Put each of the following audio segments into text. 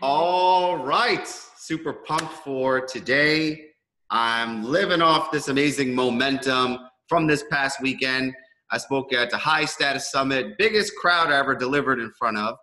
All right. Super pumped for today. I'm living off this amazing momentum from this past weekend. I spoke at the High Status Summit, biggest crowd I ever delivered in front of,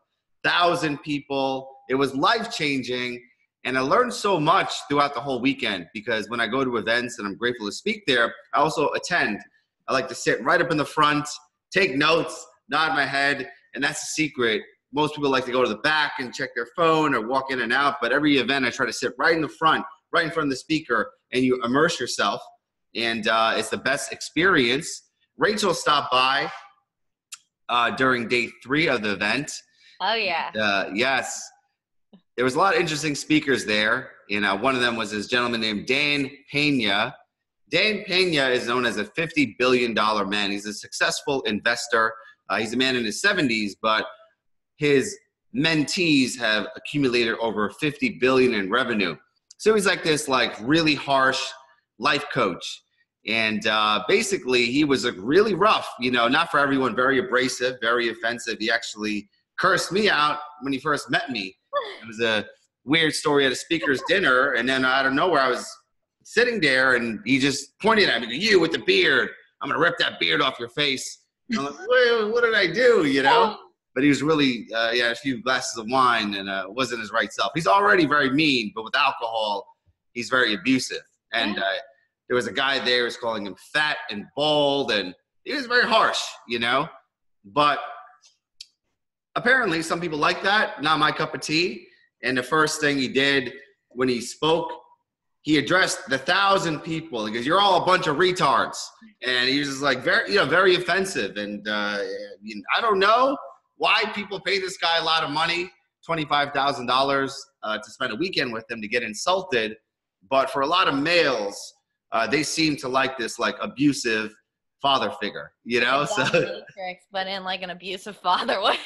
1,000 people. It was life-changing, and I learned so much throughout the whole weekend because when I go to events and I'm grateful to speak there, I also attend. I like to sit right up in the front, take notes, nod my head, and that's the secret. Most people like to go to the back and check their phone or walk in and out, but every event I try to sit right in the front, right in front of the speaker, and you immerse yourself, and it's the best experience. Rachel stopped by during day 3 of the event. Oh, yeah. Yes. There was a lot of interesting speakers there, and one of them was this gentleman named Dan Pena. Dan Pena is known as a $50 billion man. He's a successful investor. He's a man in his 70s, but his mentees have accumulated over $50 billion in revenue. So he's like this really harsh life coach. And basically he was really rough, not for everyone, very abrasive, very offensive. He actually cursed me out when he first met me. It was a weird story at a speaker's dinner. And then out of nowhere, I was sitting there and he just pointed at me, "You with the beard, I'm going to rip that beard off your face." And I'm like, what did I do, But he was really, he had a few glasses of wine and wasn't his right self. He's already very mean, but with alcohol, he's very abusive. And there was a guy there who was calling him fat and bald, and he was very harsh, But apparently some people like that, not my cup of tea. And the first thing he did when he spoke, he addressed the 1,000 people. He goes, "You're all a bunch of retards." And he was just very offensive. And I don't know why people pay this guy a lot of money, $25,000 to spend a weekend with him to get insulted. But for a lot of males, they seem to like this abusive father figure, So, but in an abusive father way.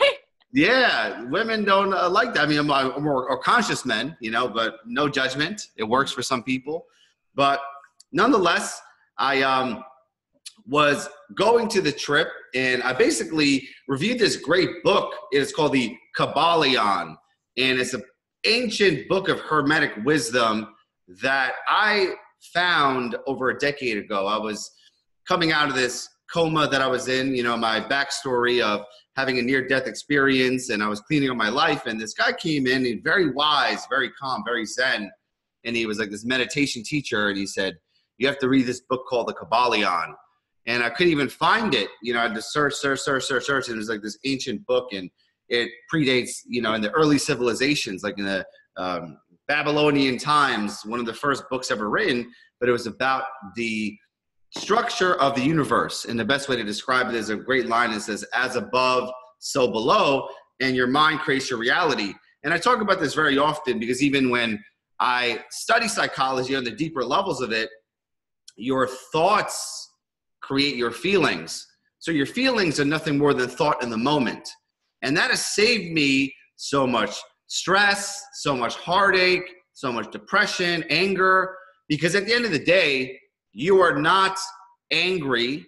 Yeah, women don't like that. I mean, I'm more conscious men, but no judgment. It works for some people. But nonetheless, I was going to the trip, and I basically reviewed this great book. It's called the Cabal Eon, and it's an ancient book of Hermetic wisdom that I found over a decade ago. I was coming out of this coma that I was in, my backstory of having a near-death experience, and I was cleaning up my life, and this guy came in, and very wise, very calm, very zen, and he was like this meditation teacher, and he said, "You have to read this book called the Cabal Eon." And I couldn't even find it. I had to search, and it was like this ancient book, and it predates, in the early civilizations, like in the Babylonian times, one of the first books ever written, but it was about the structure of the universe. And the best way to describe it is a great line that says, "As above, so below," and your mind creates your reality. And I talk about this very often because even when I study psychology on the deeper levels of it, your thoughts create your feelings. So your feelings are nothing more than thought in the moment. And that has saved me so much stress, so much heartache, so much depression, anger, because at the end of the day, you are not angry.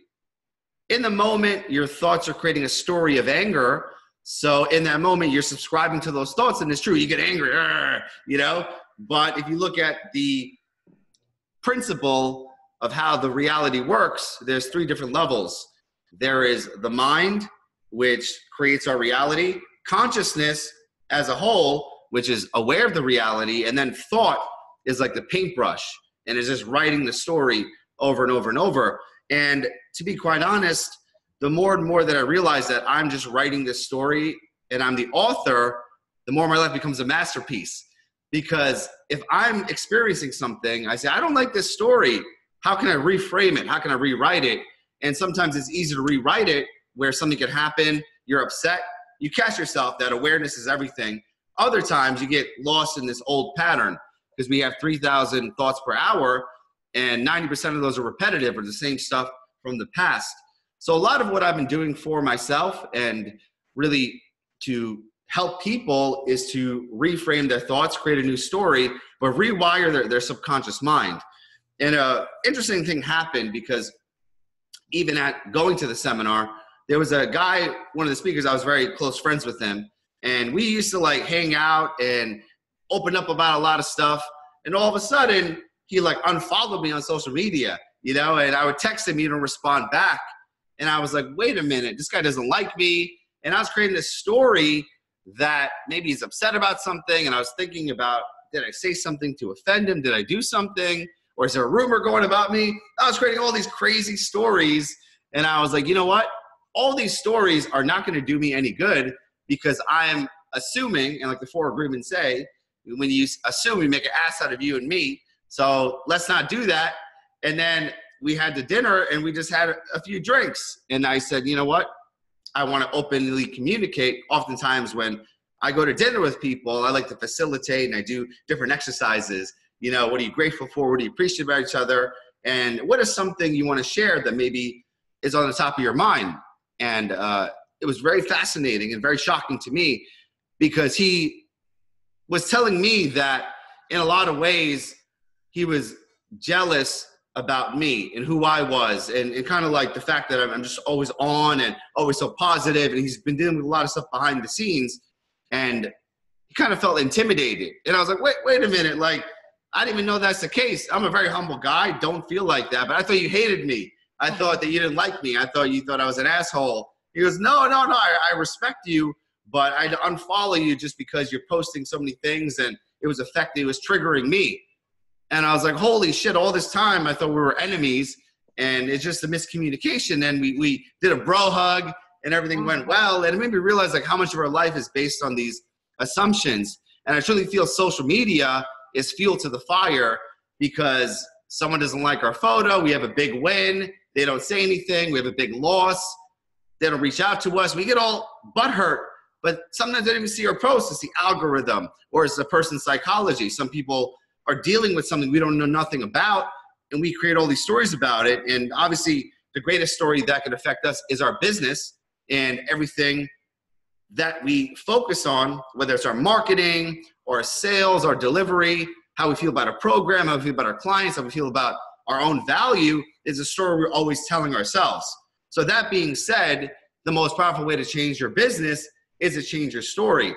In the moment, your thoughts are creating a story of anger. So in that moment, you're subscribing to those thoughts, and it's true. You get angry, But if you look at the principle of how the reality works, there's 3 different levels. There is the mind, which creates our reality, consciousness as a whole, which is aware of the reality, and then thought is like the paintbrush, and it's just writing the story over and over and over. And to be quite honest, the more and more that I realize that I'm just writing this story and I'm the author, the more my life becomes a masterpiece. Because if I'm experiencing something, I say, "I don't like this story. How can I reframe it? How can I rewrite it?" And sometimes it's easy to rewrite it where something could happen, you're upset, you catch yourself that awareness is everything. Other times you get lost in this old pattern because we have 3,000 thoughts per hour, and 90% of those are repetitive or the same stuff from the past. So a lot of what I've been doing for myself and really to help people is to reframe their thoughts, create a new story, but rewire their subconscious mind. And an interesting thing happened because even at going to the seminar, there was a guy, one of the speakers, I was very close friends with him. And we used to hang out and opened up about a lot of stuff. And all of a sudden, he like unfollowed me on social media, you know, and I would text him, he didn't respond back. And I was like, wait a minute, this guy doesn't like me. And I was creating this story that maybe he's upset about something. And I was thinking about, did I say something to offend him? Did I do something? Or is there a rumor going about me? I was creating all these crazy stories. And I was like, you know what? All these stories are not going to do me any good, because I'm assuming, and like the 4 agreements say, when you assume, we make an ass out of you and me. So let's not do that. And then we had the dinner and we just had a few drinks. And I said, you know what? I want to openly communicate. Oftentimes when I go to dinner with people, I like to facilitate and I do different exercises. You know, what are you grateful for? What do you appreciate about each other? And what is something you want to share that maybe is on the top of your mind? And it was very fascinating and very shocking to me, because he was telling me that in a lot of ways he was jealous about me and who I was, and kind of like the fact that I'm just always on and always so positive, and he's been dealing with a lot of stuff behind the scenes, and he kind of felt intimidated. And I was like, wait a minute, like, I didn't even know that's the case. I'm a very humble guy, don't feel like that, but I thought you hated me. I thought that you didn't like me. I thought you thought I was an asshole. He goes, no, I respect you, but I'd unfollow you just because you're posting so many things and it was triggering me. And I was like, holy shit, all this time I thought we were enemies, and it's just a miscommunication. And we did a bro hug and everything went well. And it made me realize like how much of our life is based on these assumptions. And I truly feel social media is fuel to the fire, because someone doesn't like our photo, we have a big win, they don't say anything, we have a big loss, they don't reach out to us, we get all butthurt. But sometimes they don't even see our posts. It's the algorithm, or it's the person's psychology. Some people are dealing with something we don't know nothing about, and we create all these stories about it. And obviously, the greatest story that can affect us is our business and everything that we focus on, whether it's our marketing or our sales, our delivery, how we feel about our program, how we feel about our clients, how we feel about our own value, is a story we're always telling ourselves. So that being said, the most powerful way to change your business is to change your story.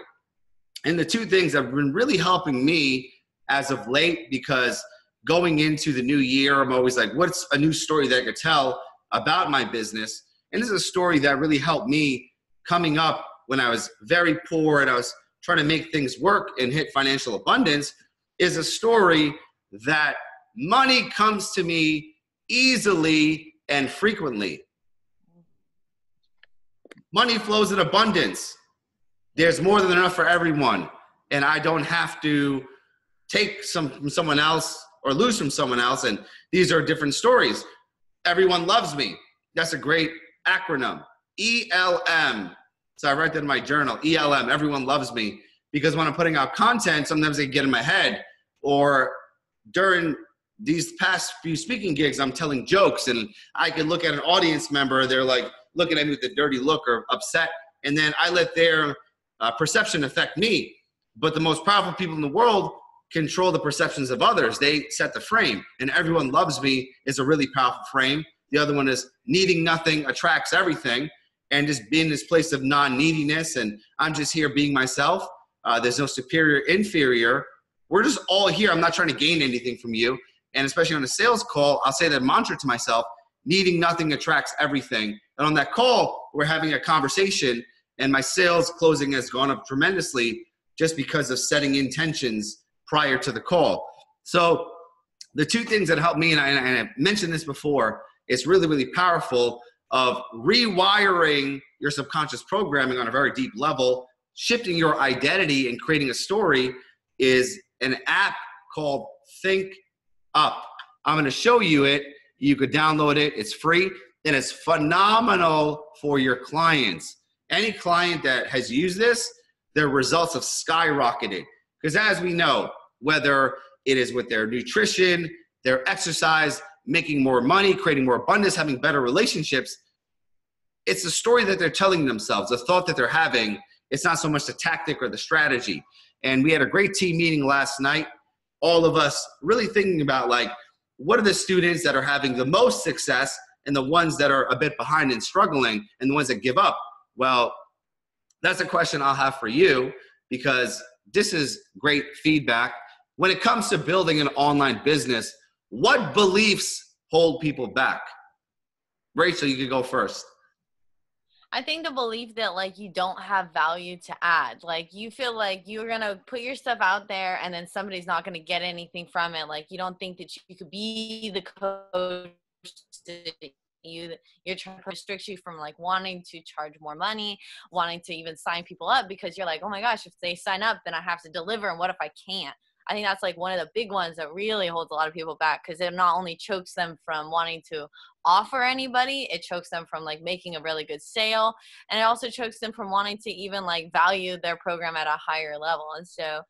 And the 2 things that have been really helping me as of late, because going into the new year, I'm always like, what's a new story that I could tell about my business? And this is a story that really helped me coming up when I was very poor and I was trying to make things work and hit financial abundance, is a story that money comes to me easily and frequently. Money flows in abundance. There's more than enough for everyone. And I don't have to take some from someone else or lose from someone else. And these are different stories. Everyone loves me. That's a great acronym. ELM. So I write that in my journal. ELM. Everyone loves me. Because when I'm putting out content, sometimes they get in my head. Or during these past few speaking gigs, I'm telling jokes, and I can look at an audience member. They're like looking at me with a dirty look or upset. And then I let their perception affect me. But the most powerful people in the world control the perceptions of others. They set the frame. And everyone loves me is a really powerful frame. The other one is needing nothing attracts everything. And just being in this place of non-neediness, and I'm just here being myself. There's no superior, inferior. We're just all here. I'm not trying to gain anything from you. And especially on a sales call, I'll say that mantra to myself: needing nothing attracts everything. And on that call, we're having a conversation, and my sales closing has gone up tremendously just because of setting intentions prior to the call. So the 2 things that helped me, and I mentioned this before, it's really, really powerful, of rewiring your subconscious programming on a very deep level, shifting your identity and creating a story, is an app called Think Up. I'm going to show you it. You could download it. It's free, and it's phenomenal for your clients. Any client that has used this, their results have skyrocketed. Because as we know, whether it is with their nutrition, their exercise, making more money, creating more abundance, having better relationships, it's the story that they're telling themselves, the thought that they're having. It's not so much the tactic or the strategy. And we had a great team meeting last night, all of us really thinking about, like, what are the students that are having the most success and the ones that are a bit behind and struggling and the ones that give up? Well, that's a question I'll have for you, because this is great feedback. When it comes to building an online business, what beliefs hold people back? Rachel, you could go first. I think the belief that like you don't have value to add, like you feel like you're going to put your stuff out there and then somebody's not going to get anything from it. Like you don't think that you could be the coach that you're trying to restrict you from like wanting to charge more money, wanting to even sign people up because you're like, oh my gosh, if they sign up, then I have to deliver. And what if I can't? I think that's like one of the big ones that really holds a lot of people back because it not only chokes them from wanting to offer anybody, it chokes them from like making a really good sale. And it also chokes them from wanting to even like value their program at a higher level. And so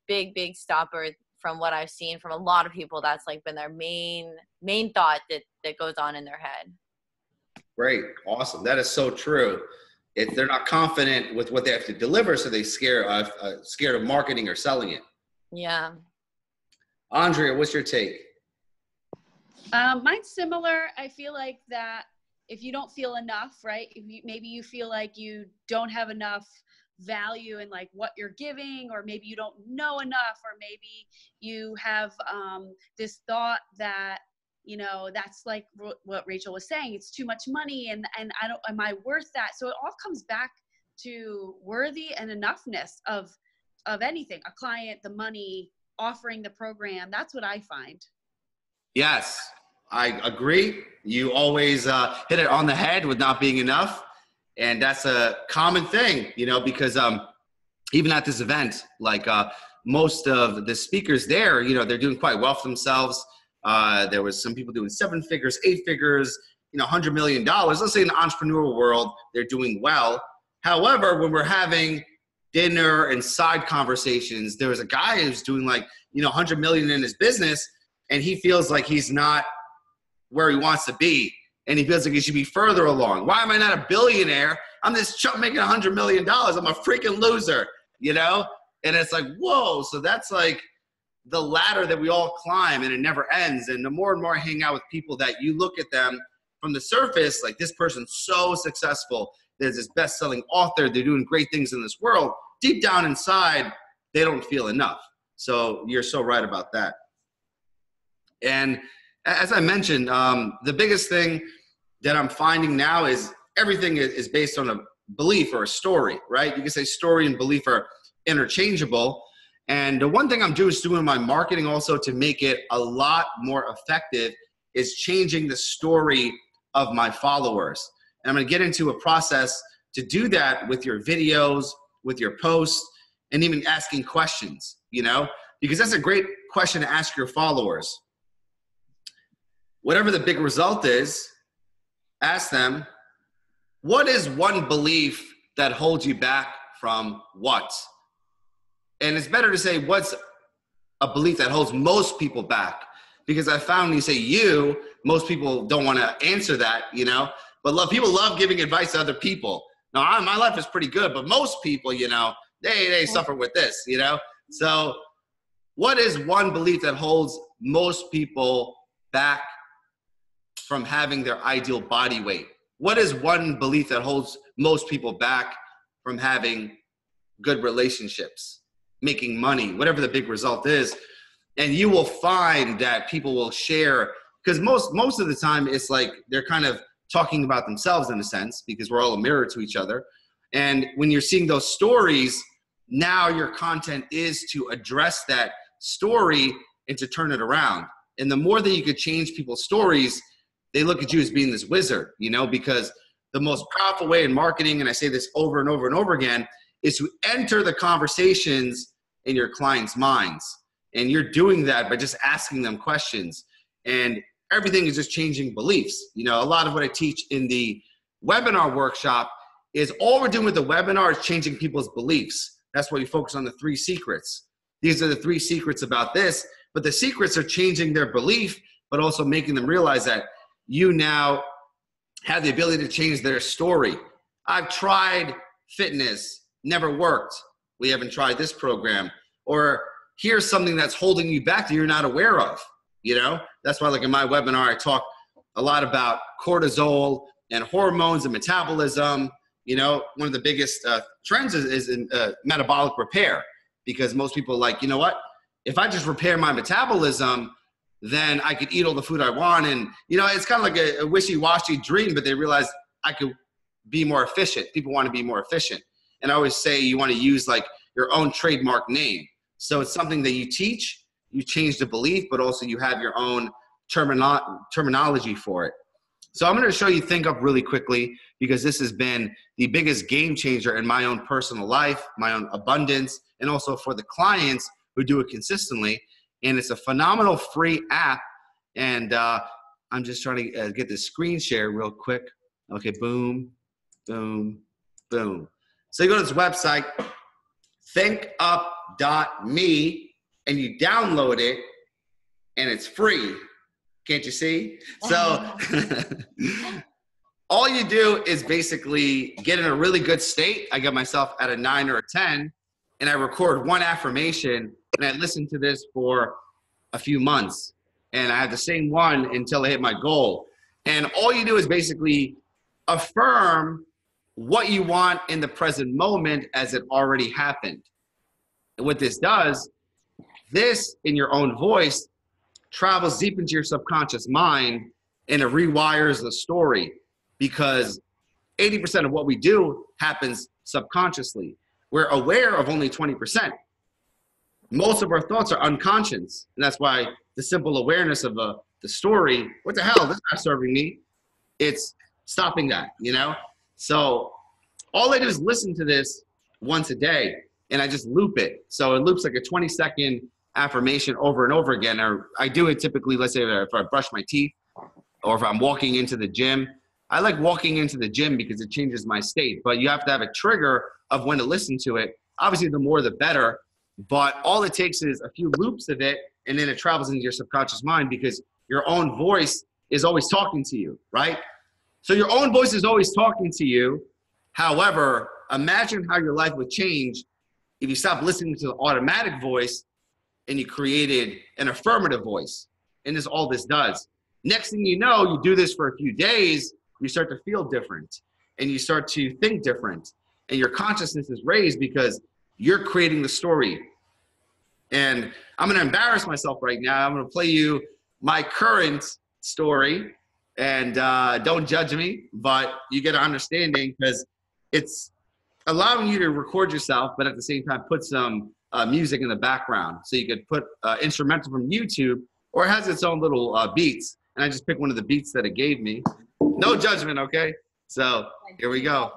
big stopper from what I've seen from a lot of people, that's like been their main thought that goes on in their head. Great. Awesome. That is so true. If they're not confident with what they have to deliver, so they scared of marketing or selling it. Yeah. Andrea, what's your take? Mine's similar. I feel like that if you don't feel enough, right? Maybe you feel like you don't have enough value in like what you're giving, or maybe you don't know enough, or maybe you have this thought that, you know, that's like what Rachel was saying. It's too much money and am I worth that? So it all comes back to worthy and enoughness of anything, a client, the money, offering the program. That's what I find. Yes, I agree. You always hit it on the head with not being enough. And that's a common thing, you know, because even at this event, like most of the speakers there, you know, they're doing quite well for themselves. There was some people doing 7 figures, 8 figures, you know, $100 million. Let's say in the entrepreneurial world, they're doing well. However, when we're having dinner and side conversations, there was a guy who's doing like, you know, 100 million in his business, and he feels like he's not where he wants to be. And he feels like he should be further along. Why am I not a billionaire? I'm this chump making $100 million. I'm a freaking loser, you know? And it's like, whoa. So that's like the ladder that we all climb, and it never ends. And the more and more I hang out with people that you look at them from the surface, like this person's so successful. There's this best-selling author. They're doing great things in this world. Deep down inside, they don't feel enough. So you're so right about that. And as I mentioned, the biggest thing that I'm finding now is everything is based on a belief or a story, right? You can say story and belief are interchangeable. And the one thing I'm doing my marketing also to make it a lot more effective is changing the story of my followers. And I'm going to get into a process to do that with your videos, with your posts, and even asking questions, you know, because that's a great question to ask your followers. Whatever the big result is, ask them, what is one belief that holds you back from what? And it's better to say, what's a belief that holds most people back? Because I found when you say you, most people don't want to answer that, you know, but people love giving advice to other people. Now, my life is pretty good, but most people, you know, they suffer with this, you know? So what is one belief that holds most people back from having their ideal body weight? What is one belief that holds most people back from having good relationships, making money, whatever the big result is? And you will find that people will share, because most of the time it's like they're kind of talking about themselves in a sense, because we're all a mirror to each other. And when you're seeing those stories, now your content is to address that story and to turn it around. And the more that you could change people's stories, they look at you as being this wizard, you know, because the most powerful way in marketing, and I say this over and over and over again, is to enter the conversations in your clients' minds. And you're doing that by just asking them questions. And everything is just changing beliefs. You know, a lot of what I teach in the webinar workshop is all we're doing with the webinar is changing people's beliefs. That's why we focus on the 3 secrets. These are the 3 secrets about this, but the secrets are changing their belief, but also making them realize that you now have the ability to change their story. I've tried fitness, never worked. We haven't tried this program. Or here's something that's holding you back that you're not aware of. You know, that's why like in my webinar, I talk a lot about cortisol and hormones and metabolism You know, one of the biggest trends is in metabolic repair, because most people are like, you know what? If I just repair my metabolism, then I could eat all the food I want. And, you know, it's kind of like a wishy-washy dream, but they realize I could be more efficient. People want to be more efficient. And I always say you want to use like your own trademark name. So it's something that you teach, you change the belief, but also you have your own terminology for it. So I'm going to show you Think Up really quickly, because this has been the biggest game changer in my own personal life, my own abundance, and also for the clients who do it consistently. And it's a phenomenal free app. And I'm just trying to get this screen share real quick. Okay, boom, boom, boom. So you go to this website, thinkup.me, and you download it, and it's free. Can't you see? So all you do is basically get in a really good state. I get myself at a 9 or a 10, and I record one affirmation, and I listen to this for a few months. And I have the same one until I hit my goal. And all you do is basically affirm what you want in the present moment as it already happened. And what this does, this in your own voice travels deep into your subconscious mind, and it rewires the story, because 80% of what we do happens subconsciously. We're aware of only 20%. Most of our thoughts are unconscious, and that's why the simple awareness of the story, what the hell, this is not serving me, it's stopping that, you know? So all I do is listen to this once a day, and I just loop it. So it loops like a 20-second affirmation over and over again. Or I do it typically, let's say if I brush my teeth or if I'm walking into the gym. I like walking into the gym because it changes my state, but you have to have a trigger of when to listen to it. Obviously, the more the better, but all it takes is a few loops of it, and then it travels into your subconscious mind, because your own voice is always talking to you, right? So your own voice is always talking to you. However, imagine how your life would change if you stopped listening to the automatic voice and you created an affirmative voice. And this all this does. Next thing you know, you do this for a few days, you start to feel different, and you start to think different, and your consciousness is raised because you're creating the story. And I'm going to embarrass myself right now. I'm going to play you my current story, and don't judge me, but you get an understanding, because it's allowing you to record yourself, but at the same time put some music in the background. So you could put instrumental from YouTube, or it has its own little beats. And I just picked one of the beats that it gave me. No judgment, okay? So here we go.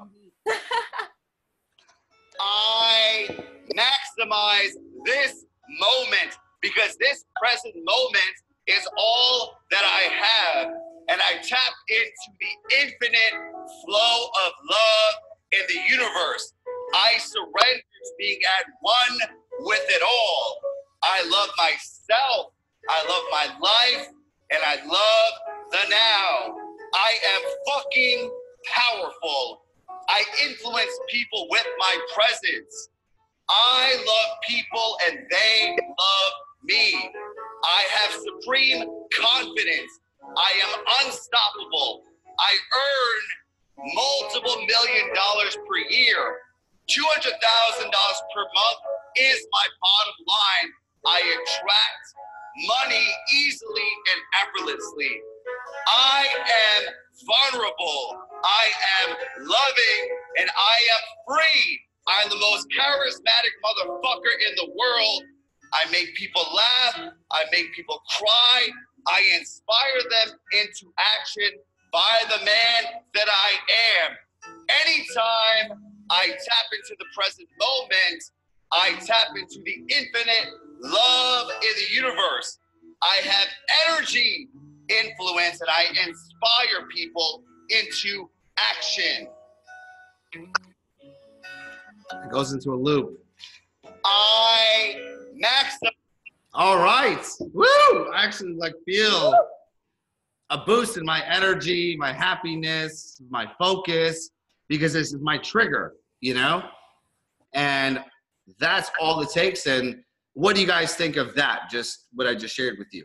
I maximize this moment, because this present moment is all that I have. And I tap into the infinite flow of love in the universe. I surrender to being at one with it all. I love myself. I love my life. And I love the now. I am fucking powerful. I influence people with my presence. I love people and they love me. I have supreme confidence. I am unstoppable. I earn multiple $1 million per year. $200,000 per month is my bottom line. I attract money easily and effortlessly. I am vulnerable. I am loving, and I am free. I'm the most charismatic motherfucker in the world. I make people laugh. I make people cry. I inspire them into action by the man that I am. Anytime I tap into the present moment, I tap into the infinite love in the universe. I have energy, influence, and I inspire people into action. It goes into a loop. I maximize. All right. Woo! I actually feel a boost in my energy, my happiness, my focus, because this is my trigger, you know? And that's all it takes. And what do you guys think of that? Just what I just shared with you.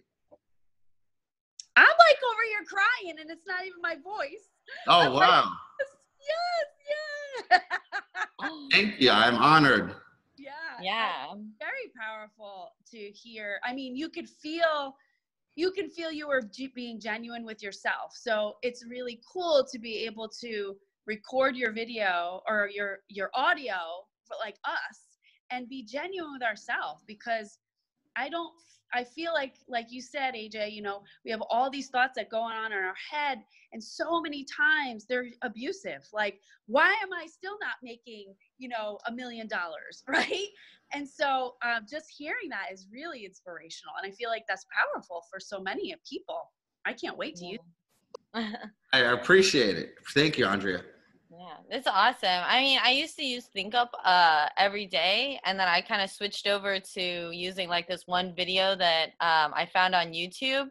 I'm over here crying, and it's not even my voice. Oh, wow. Yes, yes. Thank you. I'm honored. Yeah. Yeah. Very powerful to hear. I mean, you could feel you were being genuine with yourself. So it's really cool to be able to record your video or your audio for like us and be genuine with ourselves, because I feel like you said, AJ, you know, we have all these thoughts that go on in our head, and so many times they're abusive. Like, why am I still not making, you know, $1 million, right? And so just hearing that is really inspirational. And I feel like that's powerful for so many people. I can't wait to use it. I appreciate it. Thank you, Andrea. Yeah, it's awesome. I mean, I used to use ThinkUp every day, and then I kind of switched over to using like this one video that I found on YouTube.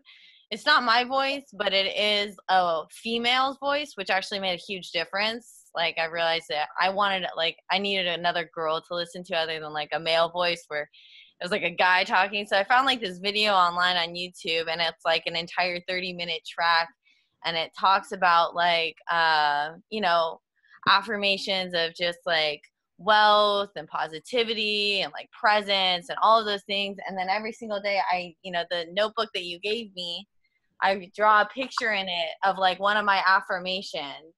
It's not my voice, but it is a female's voice, which actually made a huge difference. Like, I realized that I needed another girl to listen to other than like a male voice where it was like a guy talking. So I found like this video online on YouTube, and it's like an entire 30-minute track, and it talks about like, you know, affirmations of just like wealth and positivity and like presence and all of those things. And then every single day the notebook that you gave me, I draw a picture in it of like one of my affirmations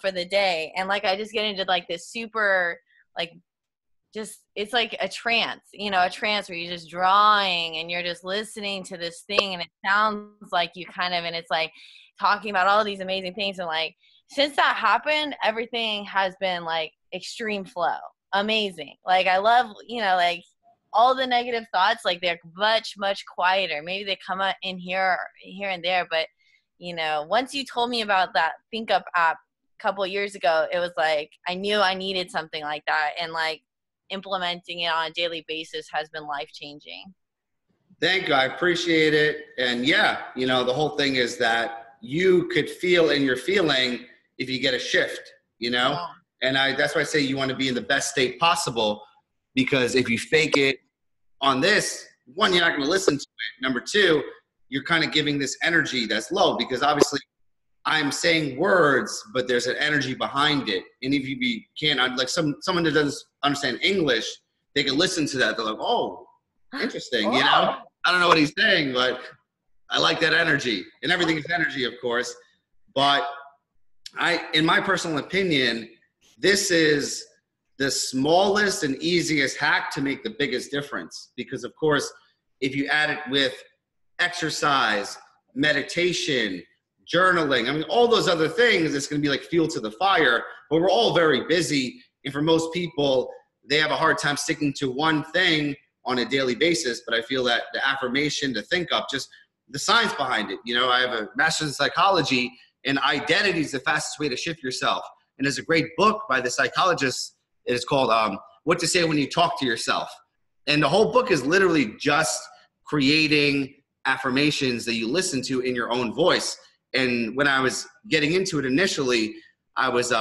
for the day. And like, I just get into like this super, like, just, it's like a trance where you're just drawing and you're just listening to this thing, and it sounds like you and it's like talking about all these amazing things. And like, since that happened, everything has been like extreme flow. Amazing. Like, I love, like all the negative thoughts, like they're much, much quieter. Maybe they come out in here and there. But, once you told me about that ThinkUp app a couple of years ago, it was like, I knew I needed something like that. And like implementing it on a daily basis has been life-changing. Thank you. I appreciate it. And yeah, the whole thing is that you could feel in your feeling if you get a shift, Yeah. And that's why I say you want to be in the best state possible, because if you fake it on this, one, you're not going to listen to it. Number two, you're kind of giving this energy that's low, because obviously I'm saying words, but there's an energy behind it. And if you can't, like someone that doesn't understand English, they can listen to that. They're like, oh, interesting. I don't know what he's saying, but I like that energy. And everything is energy, of course. But in my personal opinion, this is the smallest and easiest hack to make the biggest difference. Because of course, if you add it with exercise, meditation, journaling, I mean, all those other things, it's going to be like fuel to the fire. But we're all very busy. And for most people, they have a hard time sticking to one thing on a daily basis. But I feel that the affirmation, the ThinkUp, just the science behind it. I have a master's in psychology, and identity is the fastest way to shift yourself. And there's a great book by the psychologist. It's called What to Say When You Talk to Yourself. And the whole book is literally just creating affirmations that you listen to in your own voice. And when I was getting into it initially, I was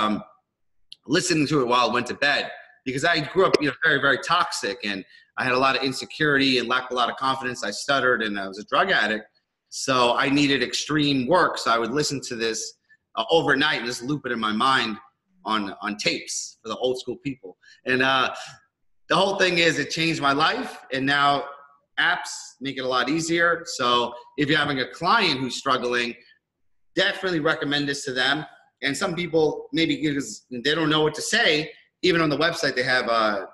listening to it while I went to bed, because I grew up, very, very toxic, and I had a lot of insecurity and lacked a lot of confidence. I stuttered, and I was a drug addict. So I needed extreme work. So I would listen to this overnight and just loop it in my mind on tapes for the old school people. And the whole thing is, it changed my life. And now apps make it a lot easier. So if you're having a client who's struggling, definitely recommend this to them. And some people, maybe because they don't know what to say, even on the website, they have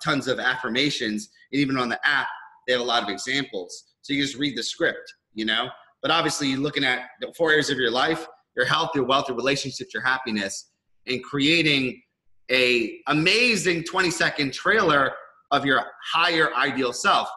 tons of affirmations. And even on the app, they have a lot of examples. So you just read the script, But obviously, you're looking at the 4 areas of your life: your health, your wealth, your relationships, your happiness, and creating a amazing 20-second trailer of your higher ideal self.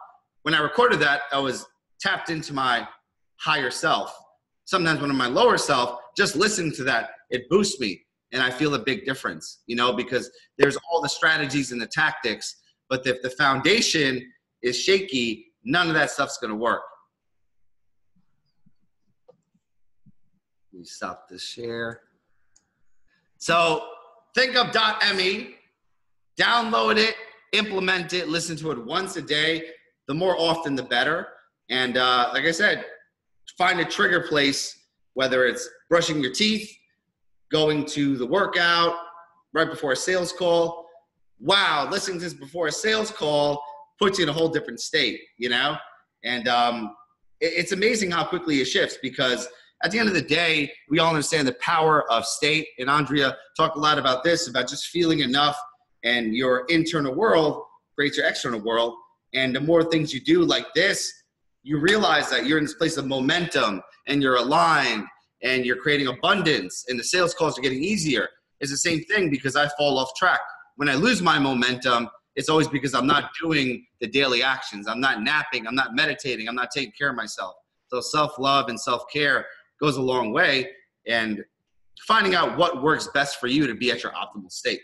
When I recorded that, I was tapped into my higher self. Sometimes when I'm my lower self, just listening to that, it boosts me, and I feel a big difference, because there's all the strategies and the tactics, but if the foundation is shaky, none of that stuff's going to work. Let me stop the share. So thinkup.me, download it, implement it, listen to it once a day. The more often, the better. And like I said, find a trigger place, whether it's brushing your teeth, going to the workout, right before a sales call. Wow, listening to this before a sales call puts you in a whole different state, you know? And it's amazing how quickly it shifts, because at the end of the day, we all understand the power of state. And Andrea talked a lot about this, about just feeling enough, and your internal world creates your external world. And the more things you do like this, you realize that you're in this place of momentum, and you're aligned, and you're creating abundance, and the sales calls are getting easier. It's the same thing, because I fall off track. When I lose my momentum, it's always because I'm not doing the daily actions. I'm not napping. I'm not meditating. I'm not taking care of myself. So self-love and self-care goes a long way, and finding out what works best for you to be at your optimal state.